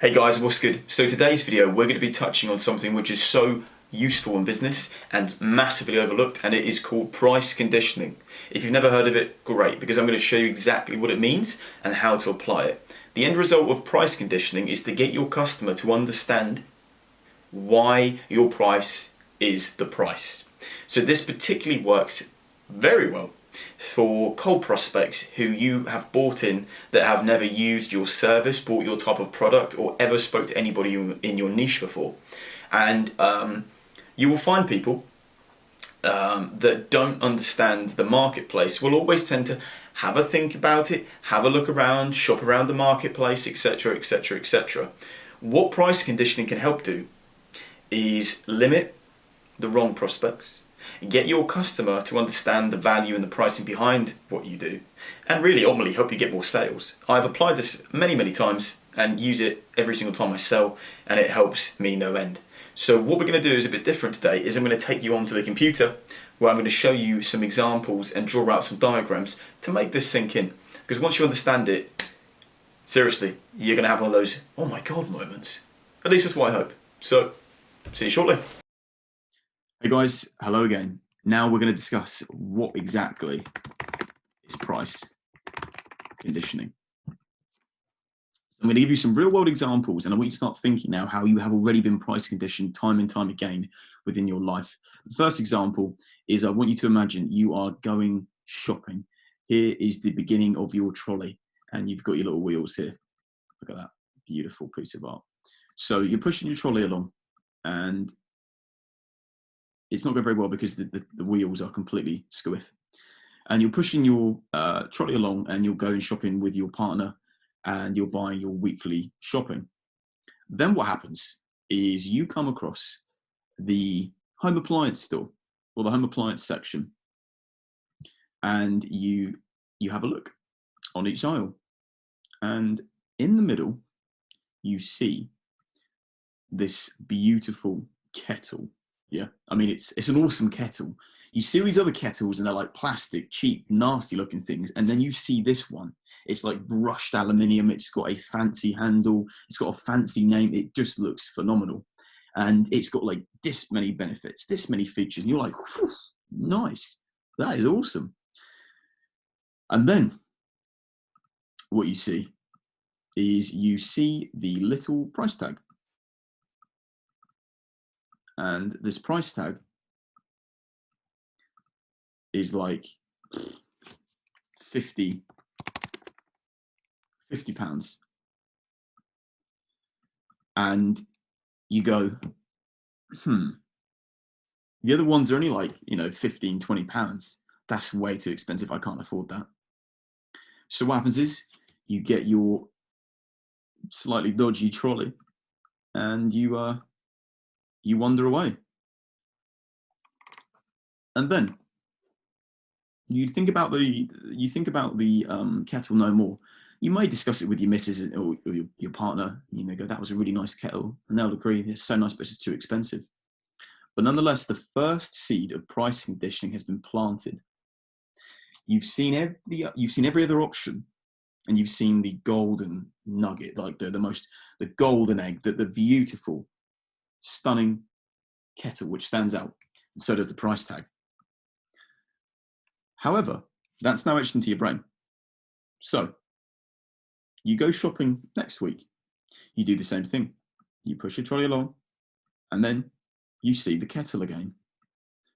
Hey guys, what's good? So today's video we're going to be touching on something which is so useful in business and massively overlooked, and it is called price conditioning. If you've never heard of it, great, because I'm going to show you exactly what it means and how to apply it. The end result of price conditioning is to get your customer to understand why your price is the price. So this particularly works very well for cold prospects who you have bought in that have never used your service, bought your type of product, or ever spoke to anybody in your niche before. And you will find people that don't understand the marketplace will always tend to have a think about it, have a look around, shop around the marketplace, etc., etc., etc. What price conditioning can help do is limit the wrong prospects, get your customer to understand the value and the pricing behind what you do, and really ultimately help you get more sales. I've applied this many times and use it every single time I sell, and it helps me no end. So what we're going to do is a bit different today. Is I'm going to take you onto the computer where I'm going to show you some examples and draw out some diagrams to make this sink in. Because once you understand it, seriously, you're going to have one of those "oh my god" moments. At least that's what I hope. So see you shortly. Hey guys, hello again. Now we're going to discuss what exactly is price conditioning. I'm going to give you some real world examples, and I want you to start thinking now how you have already been price conditioned time and time again within your life. The first example is I want you to imagine you are going shopping. Here is the beginning of your trolley, and you've got your little wheels here. Look at that beautiful piece of art. So you're pushing your trolley along, and it's not going very well because the wheels are completely squiff. And you're pushing your trolley along, and you're going shopping with your partner, and you're buying your weekly shopping. Then what happens is you come across the home appliance store or the home appliance section, and you have a look on each aisle, and in the middle you see this beautiful kettle. Yeah, I mean it's an awesome kettle. You see these other kettles and they're like plastic, cheap, nasty looking things, and then you see this one. It's like brushed aluminium. It's got a fancy handle. It's got a fancy name. It just looks phenomenal, and it's got like this many benefits, this many features, and you're like, nice, that is awesome. And then what you see is you see the little price tag, and this price tag is like 50 pounds. And you go, the other ones are only like, 15, 20 pounds. That's way too expensive. I can't afford that. So what happens is you get your slightly dodgy trolley and you wander away. And then you think about the kettle no more. You may discuss it with your missus or your partner. Go, that was a really nice kettle, and they'll agree it's so nice, but it's too expensive. But nonetheless, the first seed of price conditioning has been planted. You've seen every other option, and you've seen the golden nugget, like the golden egg, the beautiful, stunning kettle which stands out, and so does the price tag. However, that's now etched into your brain. So you go shopping next week. You do the same thing. You push your trolley along, and then you see the kettle again.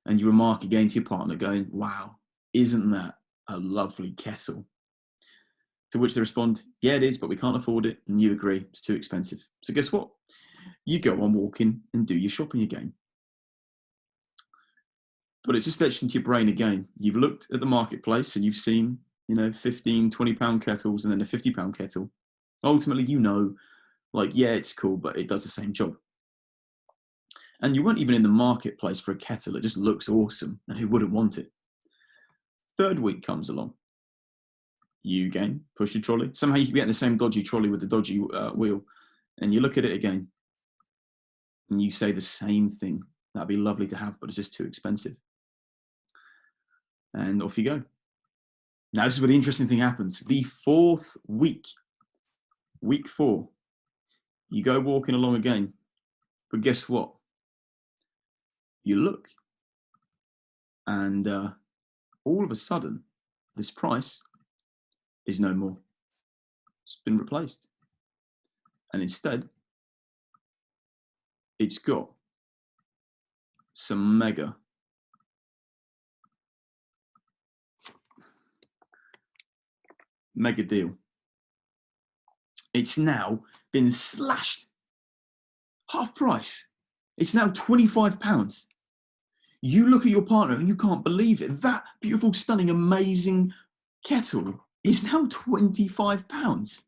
And you remark again to your partner going, wow, isn't that a lovely kettle? To which they respond, yeah, it is, but we can't afford it. And you agree, it's too expensive. So guess what? You go on walking and do your shopping again. But it's just etched into your brain again. You've looked at the marketplace and you've seen, 15, 20 pound kettles and then a 50 pound kettle. Ultimately, yeah, it's cool, but it does the same job. And you weren't even in the marketplace for a kettle. It just looks awesome. And who wouldn't want it? Third week comes along. You again push your trolley. Somehow you get in the same dodgy trolley with the dodgy wheel. And you look at it again. And you say the same thing. That'd be lovely to have, but it's just too expensive. And off you go. Now, this is where the interesting thing happens. The fourth week, week 4, You go walking along again, but guess what? You look, and all of a sudden, this price is no more. It's been replaced. And instead, it's got some mega deal. It's now been slashed half price. It's now £25. You look at your partner and you can't believe it. That beautiful, stunning, amazing kettle is now £25.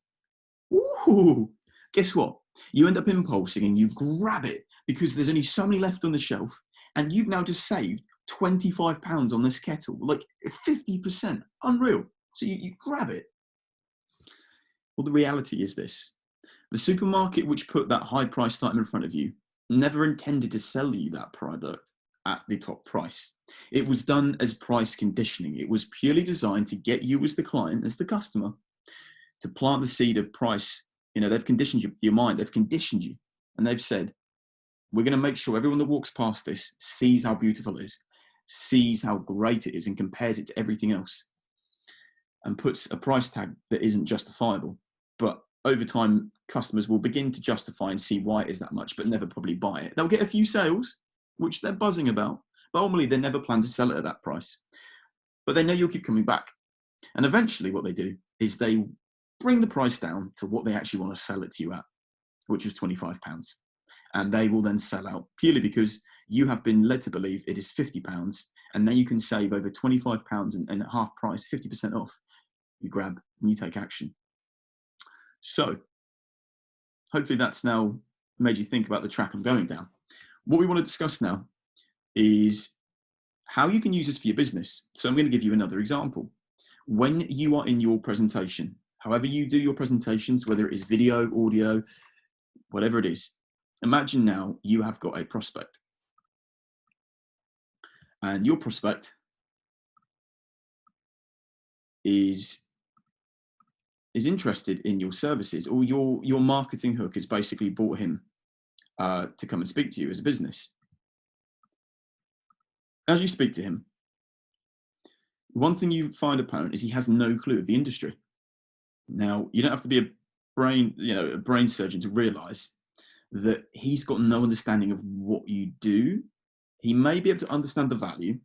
Ooh. Guess what? You end up impulsing and you grab it because there's only so many left on the shelf, and you've now just saved £25 on this kettle, like 50%. Unreal. So you grab it. Well, the reality is this. The supermarket which put that high price item in front of you never intended to sell you that product at the top price. It was done as price conditioning. It was purely designed to get you as the client, as the customer, to plant the seed of price. You know, they've conditioned your mind, they've conditioned you, and they've said, we're going to make sure everyone that walks past this sees how beautiful it is, sees how great it is, and compares it to everything else, and puts a price tag that isn't justifiable. But over time, customers will begin to justify and see why it is that much, but never probably buy it. They'll get a few sales, which they're buzzing about, but ultimately they never plan to sell it at that price. But they know you'll keep coming back. And eventually what they do is they bring the price down to what they actually want to sell it to you at, which is £25. And they will then sell out purely because you have been led to believe it is £50, and now you can save over £25 and at half price, 50% off. You grab and you take action. So hopefully that's now made you think about the track I'm going down. What we want to discuss now is how you can use this for your business. So I'm going to give you another example. When you are in your presentation, however you do your presentations, whether it is video, audio, whatever it is, imagine now you have got a prospect. And your prospect is interested in your services, or your marketing hook has basically brought him to come and speak to you as a business. As you speak to him, one thing you find apparent is he has no clue of the industry. Now, you don't have to be a brain surgeon to realize that he's got no understanding of what you do. He may be able to understand the value.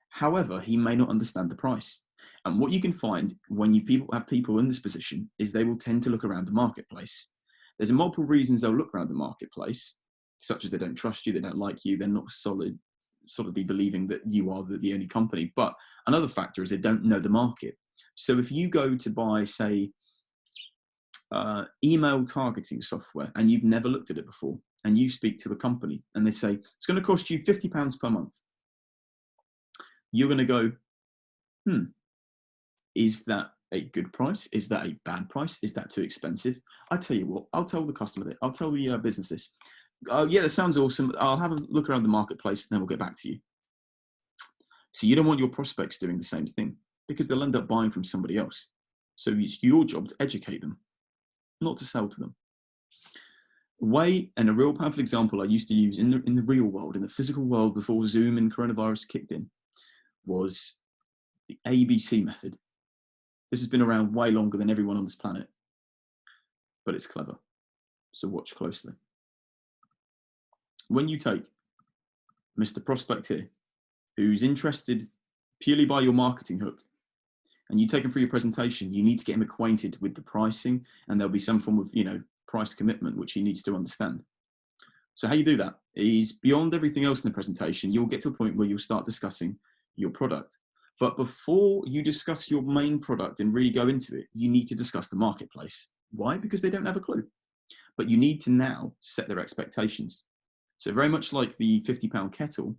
However, he may not understand the price. And what you can find when you have people in this position is they will tend to look around the marketplace. There's multiple reasons they'll look around the marketplace, such as they don't trust you, they don't like you, they're not solidly believing that you are the only company. But another factor is they don't know the market. So if you go to buy, say, email targeting software and you've never looked at it before, and you speak to a company and they say, it's going to cost you £50 per month. You're going to go, is that a good price? Is that a bad price? Is that too expensive? I tell you what, I'll tell the customer that. I'll tell the business this. Yeah, that sounds awesome. I'll have a look around the marketplace and then we'll get back to you. So you don't want your prospects doing the same thing, because they'll end up buying from somebody else. So it's your job to educate them, not to sell to them. Way, and a real powerful example I used to use in the real world, in the physical world before Zoom and coronavirus kicked in, was the ABC method. This has been around way longer than everyone on this planet, but it's clever. So watch closely. When you take Mr. Prospect here, who's interested purely by your marketing hook, and you take him through your presentation, you need to get him acquainted with the pricing, and there'll be some form of, price commitment, which he needs to understand. So how you do that is, beyond everything else in the presentation, you'll get to a point where you'll start discussing your product. But before you discuss your main product and really go into it, you need to discuss the marketplace. Why? Because they don't have a clue. But you need to now set their expectations. So very much like the £50 kettle,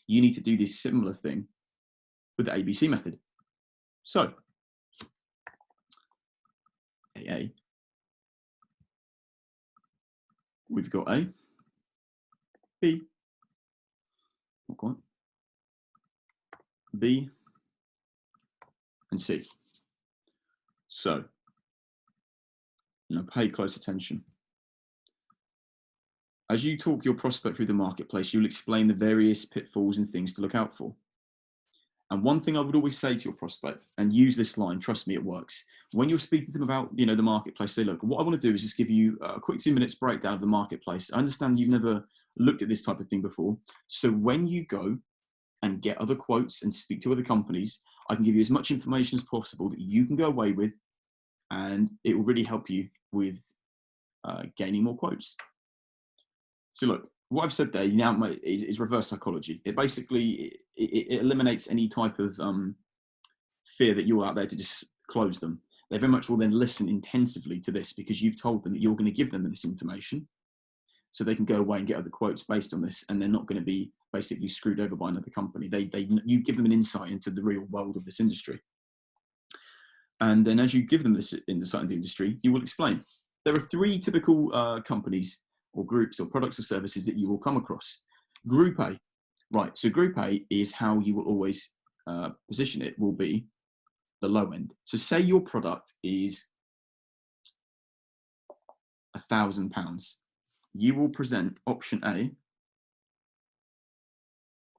you need to do this similar thing with the ABC method. So, AA, we've got A, B, not quite, B, and C. So, now pay close attention. As you talk your prospect through the marketplace, you'll explain the various pitfalls and things to look out for. And one thing I would always say to your prospect, and use this line, trust me, it works. When you're speaking to them about, the marketplace, say, look, what I want to do is just give you a quick 2 minutes breakdown of the marketplace. I understand you've never looked at this type of thing before. So when you go and get other quotes and speak to other companies, I can give you as much information as possible that you can go away with, and it will really help you with gaining more quotes. So look, what I've said there now is reverse psychology. It basically it eliminates any type of fear that you're out there to just close them. They very much will then listen intensively to this because you've told them that you're going to give them this information, so they can go away and get other quotes based on this, and they're not going to be basically screwed over by another company. You give them an insight into the real world of this industry, and then as you give them this insight into the industry, you will explain. There are 3 typical companies or groups or products or services that you will come across. Group A, right? So Group A is how you will always position it, will be the low end. So say your product is £1,000. You will present option A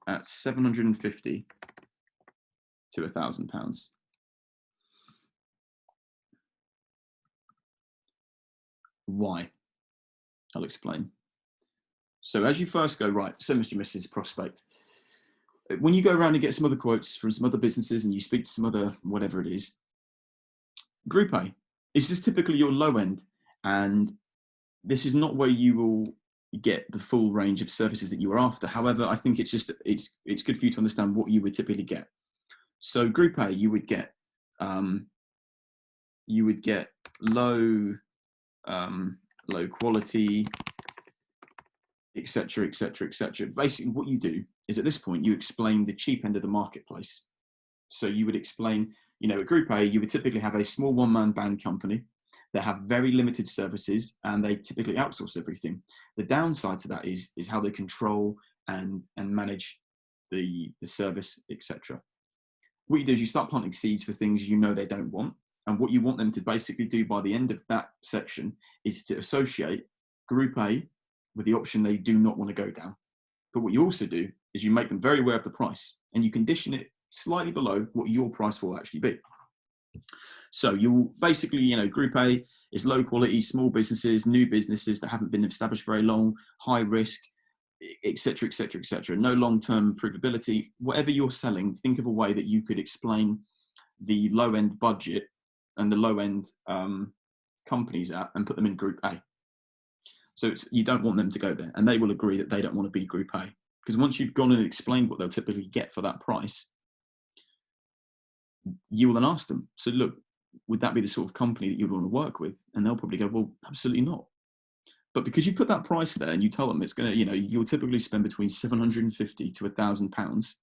at £750 to £1,000. Why? I'll explain. So as you first go, right, so Mr. and Mrs. Prospect, when you go around and get some other quotes from some other businesses and you speak to some other, whatever it is, Group A, this is typically your low end, and this is not where you will get the full range of services that you are after. However, I think it's good for you to understand what you would typically get. So Group A, you would get low quality, etc., etc., etc. Basically, what you do is at this point you explain the cheap end of the marketplace. So you would explain, at Group A, you would typically have a small one-man band company that have very limited services, and they typically outsource everything. The downside to that is how they control and manage the service, etc. What you do is you start planting seeds for things they don't want. And what you want them to basically do by the end of that section is to associate Group A with the option they do not want to go down. But what you also do is you make them very aware of the price, and you condition it slightly below what your price will actually be. So you'll basically, Group A is low quality, small businesses, new businesses that haven't been established very long, high risk, etc., etc., etc. No long-term provability. Whatever you're selling, think of a way that you could explain the low-end budget and the low-end companies at, and put them in Group A. So you don't want them to go there, and they will agree that they don't want to be Group A. Because once you've gone and explained what they'll typically get for that price, you will then ask them, so look, would that be the sort of company that you'd want to work with? And they'll probably go, well, absolutely not. But because you put that price there and you tell them it's going to, you'll typically spend between £750 to £1,000,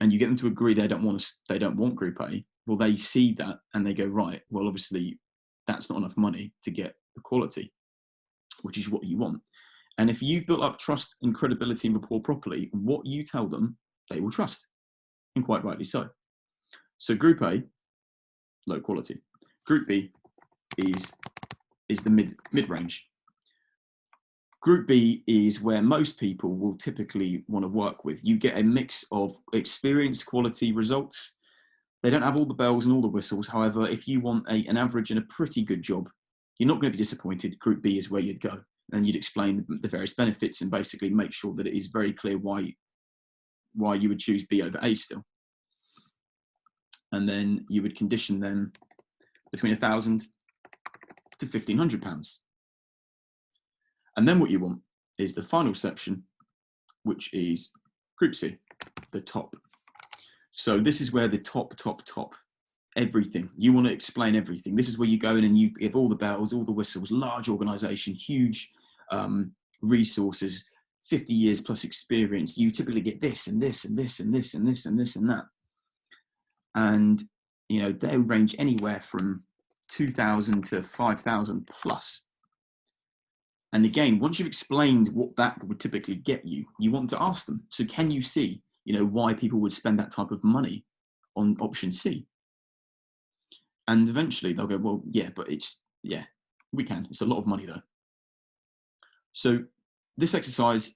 and you get them to agree they don't want Group A, well, they see that and they go, right, well, obviously that's not enough money to get the quality, which is what you want. And if you've built up trust and credibility and rapport properly, what you tell them, they will trust, and quite rightly so. So Group A, low quality. Group B is the mid-range. Group B is where most people will typically want to work with. You get a mix of experience, quality, results. They don't have all the bells and all the whistles. However, if you want an average and a pretty good job, you're not going to be disappointed. Group B is where you'd go. And you'd explain the various benefits and basically make sure that it is very clear why you would choose B over A still. And then you would condition them between £1,000 to £1,500. And then what you want is the final section, which is Group C, the top. So this is where the top, everything. You want to explain everything. This is where you go in and you give all the bells, all the whistles, large organisation, huge resources, 50 years plus experience. You typically get this and this and this and this and this and this and that. And, they range anywhere from 2,000 to 5,000 plus. And again, once you've explained what that would typically get you, you want to ask them, so can you see, why people would spend that type of money on option C? And eventually they'll go, well, yeah, but we can. It's a lot of money though. So this exercise,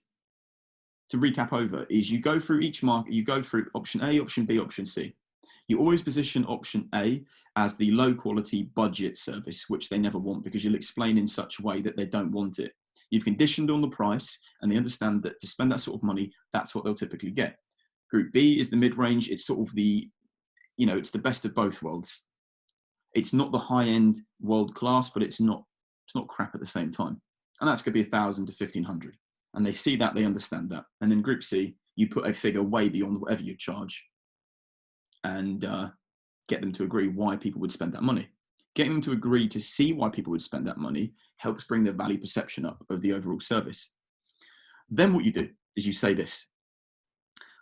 to recap over, is you go through each market, you go through option A, option B, option C. You always position option A as the low quality budget service, which they never want, because you'll explain in such a way that they don't want it. You've conditioned on the price, and they understand that to spend that sort of money, that's what they'll typically get. Group B is the mid-range. It's sort of the, it's the best of both worlds. It's not the high-end world class, but it's not crap at the same time. And that's going to be 1,000 to 1,500. And they see that, they understand that. And then Group C, you put a figure way beyond whatever you charge, and get them to agree why people would spend that money. Getting them to agree to see why people would spend that money helps bring their value perception up of the overall service. Then what you do is you say this.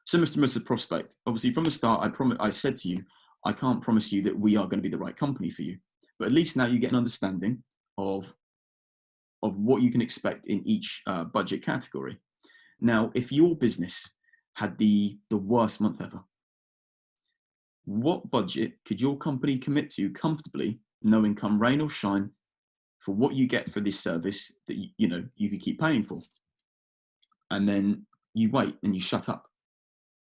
So, Mr. Prospect, obviously from the start, I said to you, I can't promise you that we are going to be the right company for you, but at least now you get an understanding of what you can expect in each budget category. Now, if your business had the worst month ever, what budget could your company commit to comfortably, knowing come rain or shine, for what you get for this service that you could keep paying for? And then you wait and you shut up.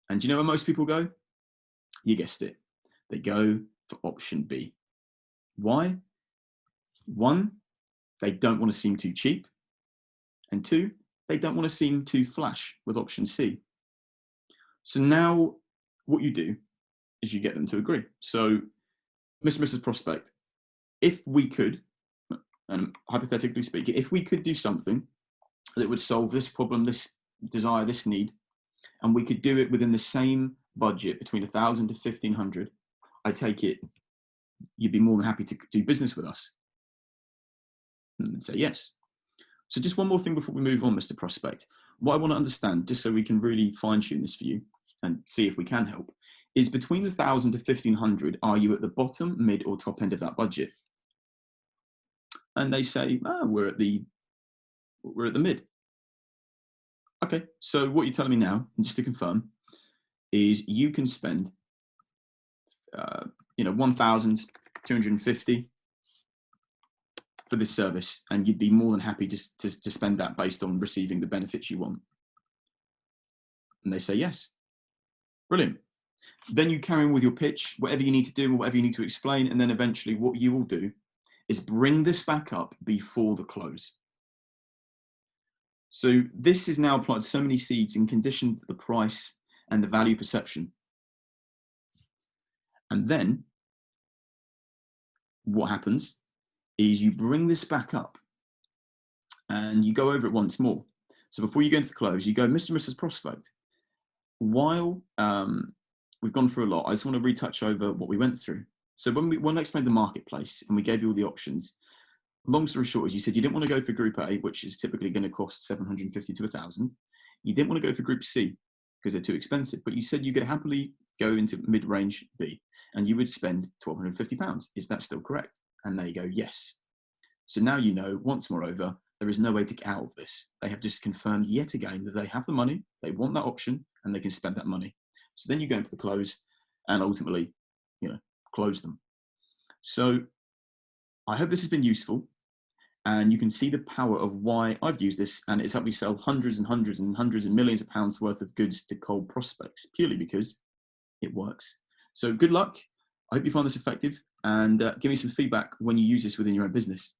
And do you know where most people go? You guessed it. They go for option B. Why? One, they don't want to seem too cheap. And two, they don't want to seem too flash with option C. So now what you do is you get them to agree. So, Mr. and Mrs. Prospect, if we could, and hypothetically speaking, if we could do something that would solve this problem, this desire, this need, and we could do it within the same budget between 1,000 to 1,500, I take it you'd be more than happy to do business with us. And say yes. So just one more thing before we move on, Mr. Prospect. What I want to understand, just so we can really fine tune this for you and see if we can help, is between 1,000 to 1,500, are you at the bottom, mid, or top end of that budget? And they say, we're at the mid. Okay, so what you're telling me now, just to confirm, is you can spend, 1,250 for this service, and you'd be more than happy to spend that based on receiving the benefits you want. And they say yes. Brilliant. Then you carry on with your pitch, whatever you need to do, whatever you need to explain, and then eventually what you will do is bring this back up before the close. So this is now applied so many seeds and conditioned the price and the value perception. And then what happens is you bring this back up and you go over it once more. So before you go into the close, you go, Mr. and Mrs. Prospect, while we've gone through a lot, I just want to retouch over what we went through. So when I explained the marketplace and we gave you all the options, long story short is you said you didn't want to go for Group A, which is typically going to cost 750 to 1,000. You didn't want to go for Group C because they're too expensive, but you said you could happily go into mid-range B and you would spend £1,250. Is that still correct? And they go, yes. So now you know, once moreover, there is no way to get out of this. They have just confirmed yet again that they have the money, they want that option, and they can spend that money. So then you go into the close and ultimately, close them. So I hope this has been useful, and you can see the power of why I've used this, and it's helped me sell hundreds and hundreds and hundreds of millions of pounds worth of goods to cold prospects, purely because it works. So good luck. I hope you find this effective, and give me some feedback when you use this within your own business.